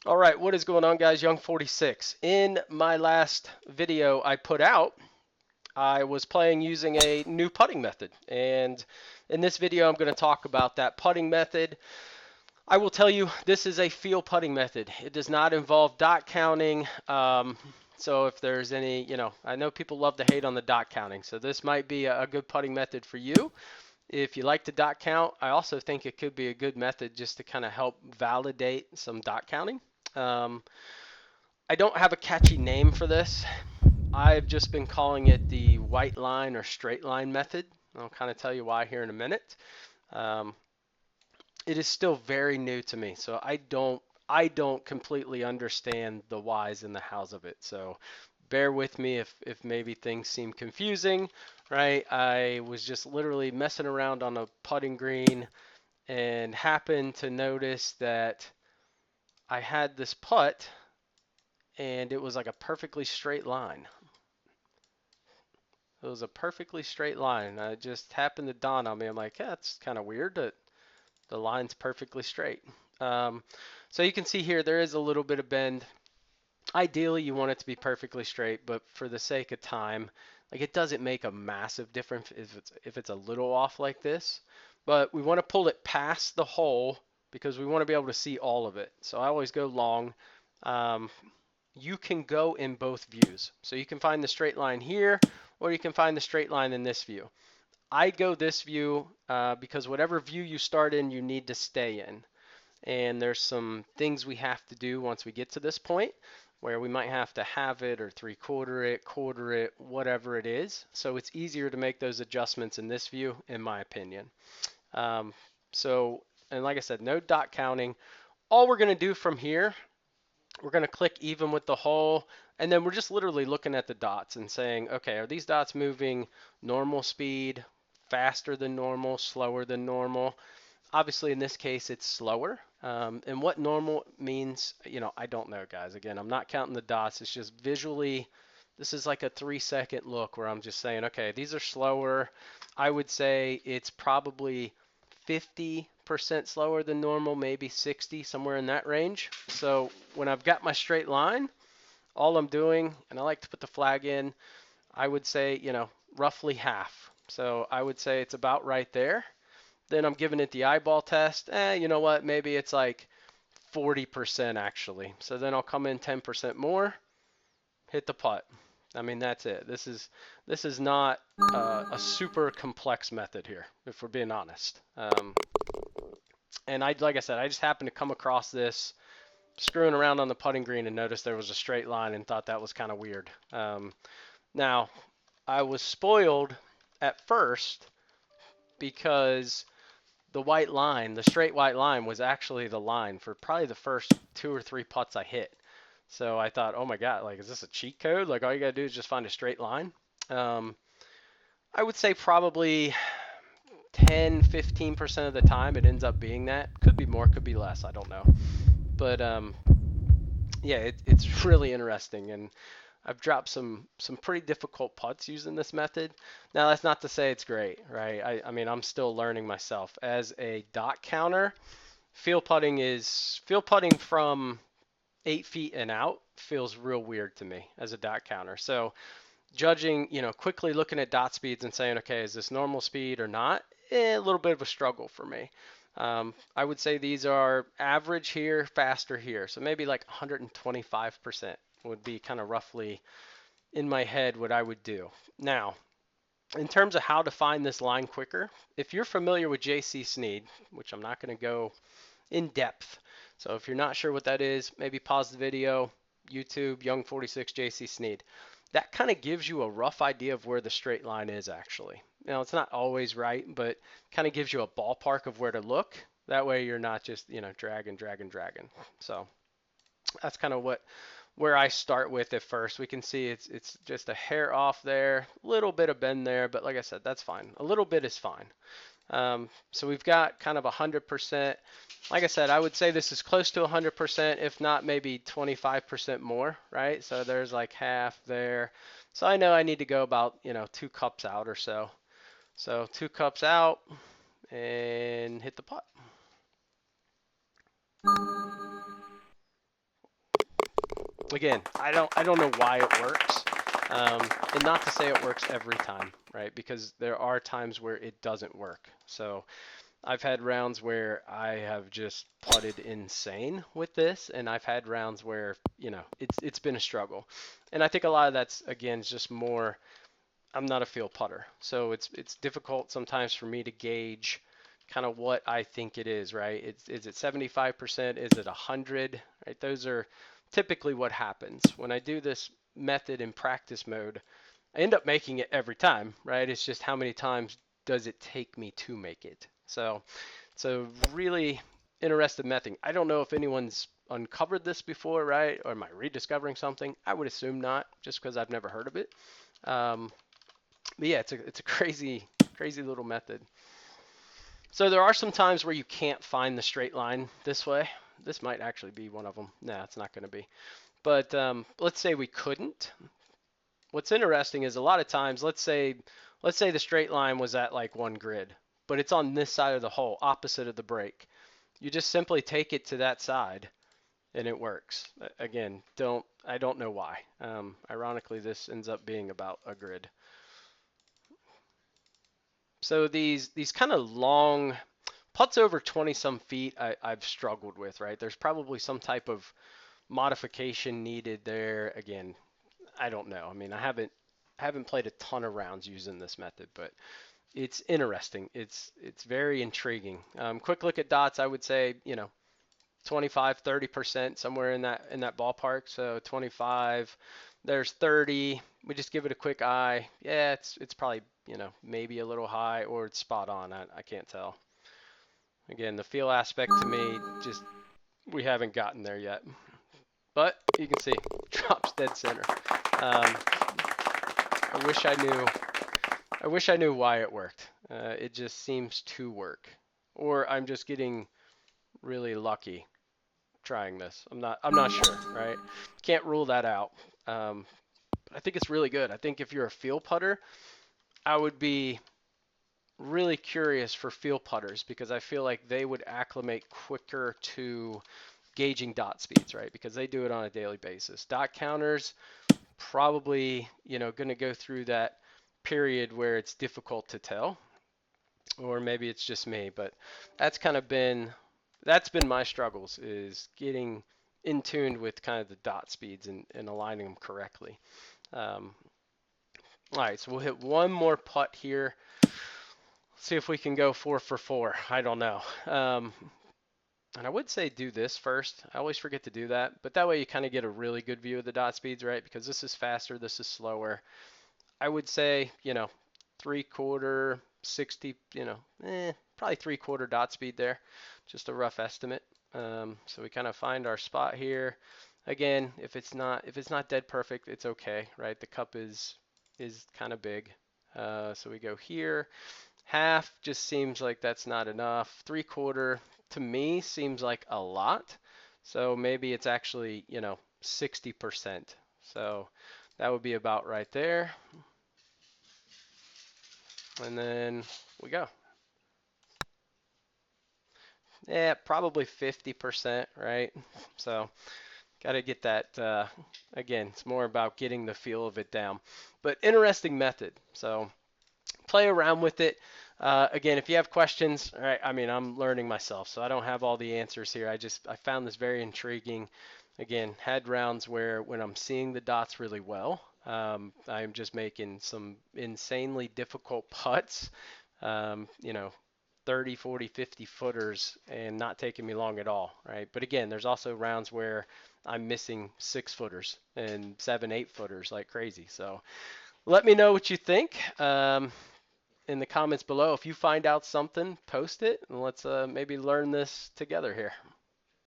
All right, what is going on, guys? Young 46. In my last video I put out, I was playing using a new putting method. And in this video, I'm going to talk about that putting method. I will tell you, this is a feel putting method. It does not involve dot counting. So if there's any, I know people love to hate on the dot counting. So this might be a good putting method for you. If you like to dot count, I also think it could be a good method just to kind of help validate some dot counting. Um, I don't have a catchy name for this. I've just been calling it the white line or straight line method. I'll kind of tell you why here in a minute. Um, it is still very new to me, so I don't completely understand the whys and the hows of it. So bear with me if maybe things seem confusing, right? I was just literally messing around on a putting green and happened to notice that I had this putt and it was like a perfectly straight line. It was a perfectly straight line. It just happened to dawn on me. I'm like, yeah, that's kind of weird that the line's perfectly straight. Um, so you can see here there is a little bit of bend. Ideally, you want it to be perfectly straight, but for the sake of time, like it doesn't make a massive difference if it's a little off like this. But we want to pull it past the hole because we want to be able to see all of it. So I always go long. Um, you can go in both views. So you can find the straight line here, or you can find the straight line in this view. I go this view because whatever view you start in, you need to stay in. And there's some things we have to do once we get to this point where we might have to have it or three-quarter it, quarter it, whatever it is. So it's easier to make those adjustments in this view, in my opinion. Um, so, and like I said, no dot counting. All we're going to do from here, we're going to click even with the hole, and then we're just literally looking at the dots and saying, okay, are these dots moving normal speed, faster than normal, slower than normal? Obviously, in this case, it's slower. And what normal means, I don't know, guys. Again, I'm not counting the dots. It's just visually, this is like a 3-second look where I'm just saying, okay, these are slower. I would say it's probably 50% slower than normal, maybe 60, somewhere in that range. So when I've got my straight line, all I'm doing, and I like to put the flag in, I would say, roughly half. So I would say it's about right there. Then I'm giving it the eyeball test. You know what? Maybe it's like 40% actually. So then I'll come in 10% more, hit the putt. I mean, that's it. This is not a super complex method here, if we're being honest. And like I said, I just happened to come across this screwing around on the putting green and noticed there was a straight line and thought that was kind of weird. Now, I was spoiled at first because the white line, the straight white line, was actually the line for probably the first 2 or 3 putts I hit. So I thought, oh my God, like, is this a cheat code? Like, all you gotta do is just find a straight line. Um, I would say probably 10, 15% of the time it ends up being that. Could be more, could be less, I don't know. But yeah, it's really interesting, and I've dropped some pretty difficult putts using this method. Now that's not to say it's great, right? I mean I'm still learning myself as a dot counter. Field putting from 8 feet and out feels real weird to me as a dot counter. So judging, quickly looking at dot speeds and saying, okay, is this normal speed or not? A little bit of a struggle for me. I would say these are average here, faster here. So maybe like 125% would be kind of roughly in my head what I would do. Now, in terms of how to find this line quicker, if you're familiar with JC Sneed, which I'm not going to go in depth. So if you're not sure what that is, maybe pause the video, YouTube, Young46 JC Sneed. That kind of gives you a rough idea of where the straight line is actually. Now, it's not always right, but kind of gives you a ballpark of where to look. That way you're not just, dragging. So that's kind of where I start with it first. We can see it's just a hair off there, a little bit of bend there, but like I said, that's fine. A little bit is fine. So we've got kind of 100%. Like I said, I would say this is close to 100%, if not maybe 25% more, right? So there's like half there. So I know I need to go about, 2 cups out or so. So 2 cups out and hit the putt. Again, I don't know why it works, and not to say it works every time, right? Because there are times where it doesn't work. So I've had rounds where I have just putted insane with this, and I've had rounds where it's been a struggle. And I think a lot of that's again just more. I'm not a field putter, so it's difficult sometimes for me to gauge kind of what I think it is, right? Is it 75%? Is it 100? Right? Those are typically what happens when I do this method in practice mode. I end up making it every time, right? It's just how many times does it take me to make it? So it's a really interesting method. I don't know if anyone's uncovered this before, right? Or am I rediscovering something? I would assume not, just because I've never heard of it. Um, but yeah, it's a crazy little method. So there are some times where you can't find the straight line this way. This might actually be one of them. Nah, it's not going to be. But let's say we couldn't. What's interesting is a lot of times, let's say the straight line was at like one grid, but it's on this side of the hole, opposite of the break. You just simply take it to that side, and it works. Again, I don't know why. Ironically, this ends up being about a grid. So these kind of long putts over 20 some feet, I've struggled with, right? There's probably some type of modification needed there. Again, I don't know. I mean, I haven't played a ton of rounds using this method, but it's interesting. It's very intriguing. Quick look at dots, I would say, 25, 30%, somewhere in that ballpark. So 25, there's 30. We just give it a quick eye. Yeah, it's probably, maybe a little high or it's spot on. I can't tell. Again, the feel aspect to me, just we haven't gotten there yet. But you can see, drops dead center. Um, I wish I knew. I wish I knew why it worked. It just seems to work, or I'm just getting really lucky trying this. I'm not sure, right? Can't rule that out. But I think it's really good. I think if you're a field putter, I would be really curious for field putters because I feel like they would acclimate quicker to gauging dot speeds, right? Because they do it on a daily basis. Dot counters probably, going to go through that period where it's difficult to tell, or maybe it's just me, but that's kind of been that's been my struggles is getting in tune with kind of the dot speeds and aligning them correctly. Um, all right, so we'll hit one more putt here. See if we can go 4 for 4. I don't know. And I would say do this first. I always forget to do that, but that way you kind of get a really good view of the dot speeds, right? Because this is faster, this is slower. I would say, 3/4, 60, probably 3/4 dot speed there. Just a rough estimate. So we kind of find our spot here. Again, if it's not dead perfect, it's okay, right? The cup is kind of big. So we go here. Half just seems like that's not enough. 3/4 to me seems like a lot. So maybe it's actually, 60%. So that would be about right there. And then we go. Yeah, probably 50%, right? So got to get that. Again, it's more about getting the feel of it down. But interesting method. So play around with it. Again, if you have questions, all right, I mean, I'm learning myself, so I don't have all the answers here. I found this very intriguing. Again, had rounds where when I'm seeing the dots really well, I'm just making some insanely difficult putts, um, you know, 30, 40, 50 footers and not taking me long at all, right? But again, there's also rounds where I'm missing 6 footers and 7, 8 footers like crazy. So let me know what you think. In the comments below. If you find out something, post it and let's maybe learn this together here.